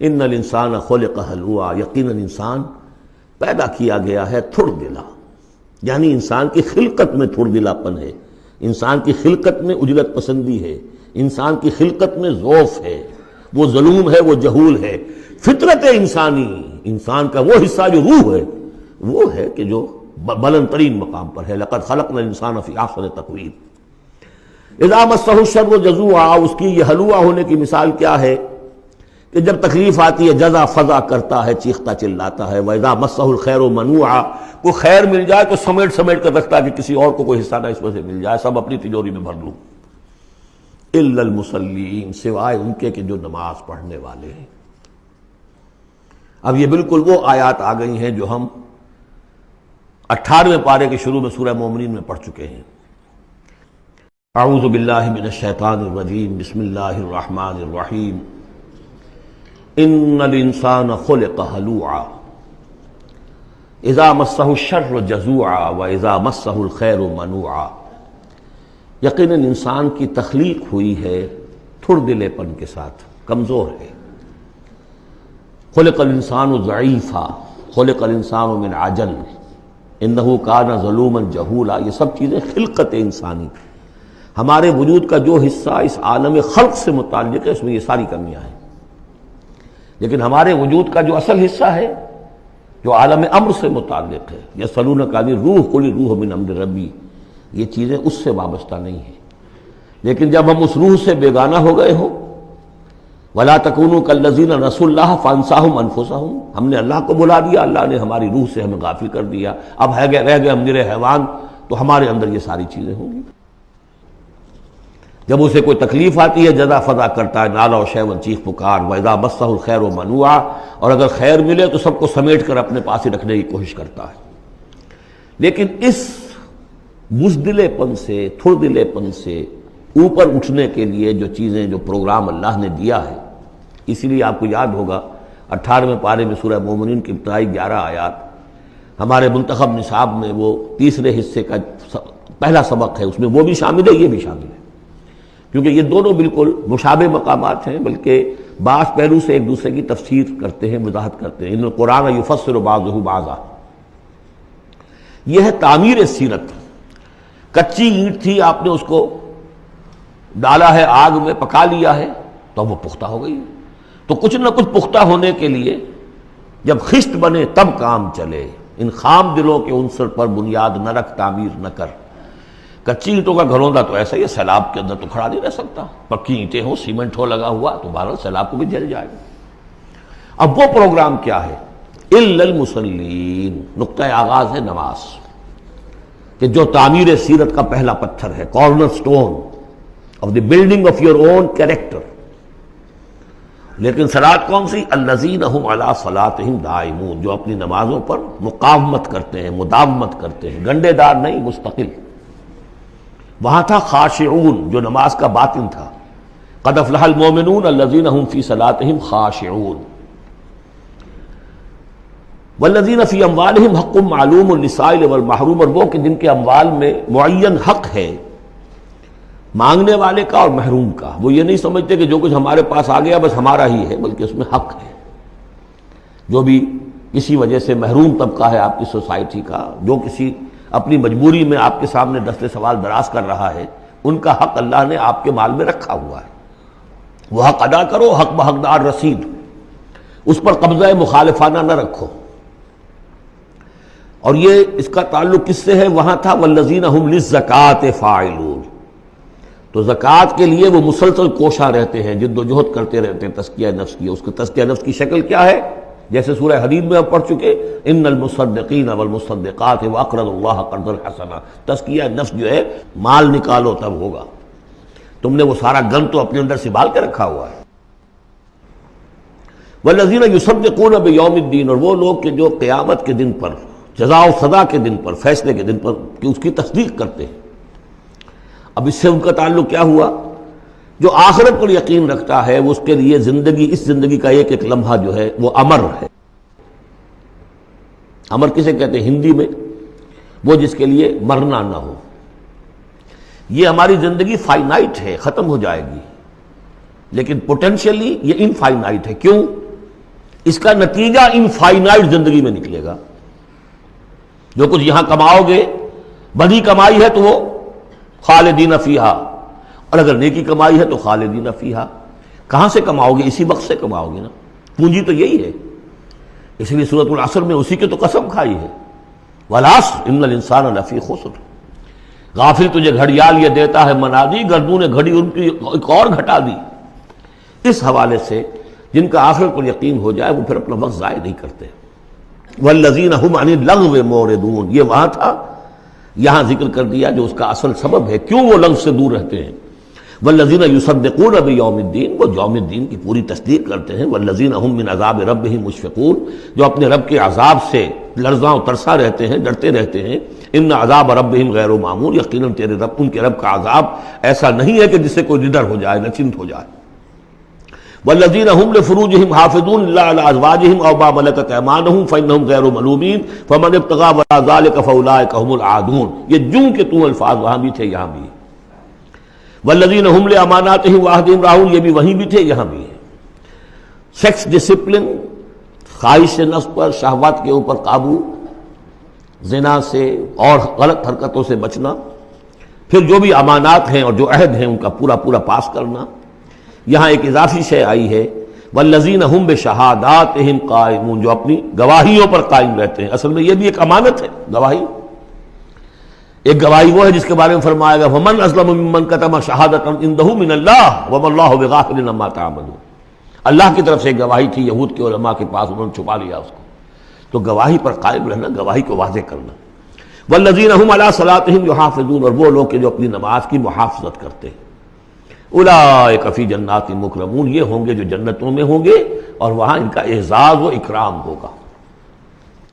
ان الانسان خلق ہلوعا، یقیناً انسان پیدا کیا گیا ہے تھڑ دلا، یعنی انسان کی خلقت میں تھڑ دلاپن ہے، انسان کی خلقت میں اجلت پسندی ہے، انسان کی خلقت میں ضعف ہے، وہ ظلوم ہے، وہ جہول ہے۔ فطرت انسانی، انسان کا وہ حصہ جو روح ہے وہ ہے کہ جو بلند ترین مقام پر ہے۔ لقد خلقنا الانسان فی احسن تقویم۔ اذا مسہ الشر جزوعا، اس کی یہ ہلوعا ہونے کی مثال کیا ہے کہ جب تکلیف آتی ہے جزا فضا کرتا ہے، چیختا چلاتا ہے۔ وَإِذَا مَسَّهُ الْخَيْرُ مَنُوعًا، کوئی خیر مل جائے تو سمیٹ سمیٹ کر رکھتا ہے کہ کسی اور کو کوئی حصہ نہ اس میں سے مل جائے، سب اپنی تجوری میں بھر لوں۔ إِلَّا الْمُصَلِّينَ، سوائے ان کے کہ جو نماز پڑھنے والے ہیں۔ اب یہ بالکل وہ آیات آ گئی ہیں جو ہم 18ویں پارے کے شروع میں سورہ مومنین میں پڑھ چکے ہیں۔ اعوذ باللہ من الشیطان الرجیم، بسم اللہ الرحمن الرحیم۔ ان الانسان خلق ہلوعا اذا مسہ الشر جزوعا واذا مسہ الخیر منوعا، یقیناً انسان کی تخلیق ہوئی ہے تھڑ دلے پن کے ساتھ، کمزور ہے۔ خلق الانسان ضعیفا، خلق الانسان من عجل انہ کان ظلوما جہولا، یہ سب چیزیں خلقت انسانی، ہمارے وجود کا جو حصہ اس عالم خلق سے متعلق ہے اس میں یہ ساری کمیاں ہیں، لیکن ہمارے وجود کا جو اصل حصہ ہے جو عالم امر سے متعلق ہے، یسألونک عن الروح قل الروح من امر ربی، یہ چیزیں اس سے وابستہ نہیں ہیں۔ لیکن جب ہم اس روح سے بیگانہ ہو گئے ہوں، وَلَا تَكُونُوا كَالَّذِينَ نَسُوا اللَّهَ فَأَنسَاهُمْ أَنفُسَهُمْ، ہم نے اللہ کو بلا دیا، اللہ نے ہماری روح سے ہمیں غافل کر دیا، اب رہ گئے ہم نرے حیوان، تو ہمارے اندر یہ ساری چیزیں ہوں گی۔ جب اسے کوئی تکلیف آتی ہے جزا فضا کرتا ہے، نالا و شیون، چیخ پکار، وَإِذَا مَسَّهُ الْخَيْرُ مَنُوعًا، اور اگر خیر ملے تو سب کو سمیٹ کر اپنے پاس ہی رکھنے کی کوشش کرتا ہے۔ لیکن اس بزدلے پن سے، تھڑ دلے پن سے اوپر اٹھنے کے لیے جو چیزیں، جو پروگرام اللہ نے دیا ہے، اسی لیے آپ کو یاد ہوگا 18ویں پارے میں سورہ مومنین کی ابتدائی 11 آیات ہمارے منتخب نصاب میں وہ تیسرے حصے کا پہلا سبق ہے، اس میں وہ بھی شامل ہے، یہ بھی شامل ہے، کیونکہ یہ دونوں بالکل مشابہ مقامات ہیں، بلکہ بعض پہلو سے ایک دوسرے کی تفسیر کرتے ہیں، وضاحت کرتے ہیں۔ ان القرآن یفسر بعضہ بعضا، یہ ہے تعمیر سیرت۔ کچی اینٹ تھی، آپ نے اس کو ڈالا ہے آگ میں، پکا لیا ہے تو وہ پختہ ہو گئی، تو کچھ نہ کچھ پختہ ہونے کے لیے جب خشت بنے تب کام چلے۔ ان خام دلوں کے عنصر پر بنیاد نہ رکھ، تعمیر نہ کر۔ کچی اینٹوں کا گھروندا تو ایسا ہی ہے، سیلاب کے اندر تو کھڑا نہیں رہ سکتا، پکی اینٹیں ہوں، سیمنٹ ہو لگا ہوا تو بہرحال سیلاب کو بھی جل جائے گا۔ اب وہ پروگرام کیا ہے؟ الا المصلین، نقطہ آغاز ہے نماز، کہ جو تعمیر سیرت کا پہلا پتھر ہے، corner stone of the building of your own character. لیکن صلاۃ کون سی؟ الذین ھم علی صلاتہم دائمون، جو اپنی نمازوں پر مقاومت کرتے ہیں، مداومت کرتے ہیں، گنڈے دار نہیں، مستقل۔ وہاں تھا خاشعون، جو نماز کا باطن تھا، قد افلح المؤمنون الذین ھم فی صلاتہم خاشعون، والذین فی اموالہم حق معلوم للسائل والمحروم، اور وہ کہ جن کے اموال میں معین حق ہے مانگنے والے کا اور محروم کا۔ وہ یہ نہیں سمجھتے کہ جو کچھ ہمارے پاس آ گیا بس ہمارا ہی ہے، بلکہ اس میں حق ہے۔ جو بھی کسی وجہ سے محروم طبقہ ہے آپ کی سوسائٹی کا، جو کسی اپنی مجبوری میں آپ کے سامنے دست سوال دراز کر رہا ہے، ان کا حق اللہ نے آپ کے مال میں رکھا ہوا ہے، وہ حق ادا کرو، حق بحقدار رسید، اس پر قبضہ مخالفانہ نہ رکھو۔ اور یہ اس کا تعلق کس سے ہے؟ وہاں تھا والذین ھم للزکاۃ فاعلون، تو زکوٰۃ کے لیے وہ مسلسل کوشاں رہتے ہیں، جد و جہد کرتے رہتے ہیں تزکیہ نفس کی۔ اس کا تزکیہ نفس کی شکل کیا ہے؟ جیسے سورہ حدید میں ہم پڑھ چکے، ان المصدقین والمصدقات واقرضوا اللہ قرضا حسنا، تزکیہ نفس جو ہے مال نکالو تب ہوگا، تم نے وہ سارا گن تو اپنے اندر سنبھال کے رکھا ہوا ہے۔ والذین یصدقون بیوم الدین، اور وہ لوگ کہ جو قیامت کے دن پر، جزا و سزا کے دن پر، فیصلے کے دن پر کہ اس کی تصدیق کرتے ہیں۔ اب اس سے ان کا تعلق کیا ہوا؟ جو آخرت پر یقین رکھتا ہے وہ اس کے لیے زندگی، اس زندگی کا ایک ایک لمحہ جو ہے وہ امر ہے۔ امر کسے کہتے ہیں ہندی میں؟ وہ جس کے لیے مرنا نہ ہو۔ یہ ہماری زندگی فائنائٹ ہے، ختم ہو جائے گی، لیکن پوٹینشلی یہ انفائنائٹ ہے۔ کیوں؟ اس کا نتیجہ انفائنائٹ زندگی میں نکلے گا. جو کچھ یہاں کماؤ گے بدی کمائی ہے تو وہ خالدین فیہا، اور اگر نیکی کمائی ہے تو خالدین فیہا. کہاں سے کماؤ گے؟ اسی وقت سے کماؤ گے نا. پونجی تو یہی ہے. اس لیے سورۃ العصر میں اسی کی تو قسم کھائی ہے، والعصر ان الانسان لفی خسر. غافل تجھے گھڑیال یہ دیتا ہے منادی، گردوں نے گھڑی ان کی ایک اور گھٹا دی. اس حوالے سے جن کا آخرت پر یقین ہو جائے وہ پھر اپنا وقت ضائع نہیں کرتے. والذین هم عن اللغو معرضون، یہ وہاں تھا، یہاں ذکر کر دیا جو اس کا اصل سبب ہے کیوں وہ لغو سے دور رہتے ہیں. والذین یصدقون بیوم الدین، وہ یوم الدین کی پوری تصدیق کرتے ہیں. والذین هم من عذاب ربهم مشفقون، جو اپنے رب کے عذاب سے لرزاں و ترساں رہتے ہیں، ڈرتے رہتے ہیں. ان عذاب ربهم غیر معمول، یقیناً تیرے رب، ان کے رب کا عذاب ایسا نہیں ہے کہ جس سے کوئی نڈر ہو جائے، نچنت ہو جائے. والذین هم لفروجهم حافظون الا علی ازواجهم او ما ملکت ایمانهم فانهم غیر ملومین فمن ابتغى وراء ذلك فاولئک هم العادون. یہ جوں کہ تو الفاظ وہاں بھی تھے یہاں بھی. والذین هم لاماناتهم وعهدهم راعون، یہ بھی وہیں بھی تھے یہاں بھی ہے. سیکس ڈسپلن، خواہش نفس پر، شہوات کے اوپر قابو، زنا سے اور غلط حرکتوں سے بچنا، پھر جو بھی امانات ہیں اور جو عہد ہیں ان کا پورا پورا پاس کرنا. یہاں ایک اضافی شے آئی ہے، والذین هم بشہاداتہم قائمون، جو اپنی گواہیوں پر قائم رہتے ہیں. اصل میں یہ بھی ایک امانت ہے گواہی. ایک گواہی وہ ہے جس کے بارے میں فرمایا گیا ومن اظلم ممن کتم شہادۃ عنده من اللہ وما اللہ بغافل عما تعملون. اللہ کی طرف سے ایک گواہی تھی یہود کے علماء کے پاس، انہوں نے چھپا لیا اس کو. تو گواہی پر قائم رہنا، گواہی کو واضح کرنا. والذین هم علی صلاتہم یحافظون، اور وہ لوگ کہ جو اپنی نماز کی محافظت کرتے ہیں. اولئک فی جنات مکرمون، یہ ہوں گے جو جنتوں میں ہوں گے اور وہاں ان کا اعزاز و اکرام ہوگا.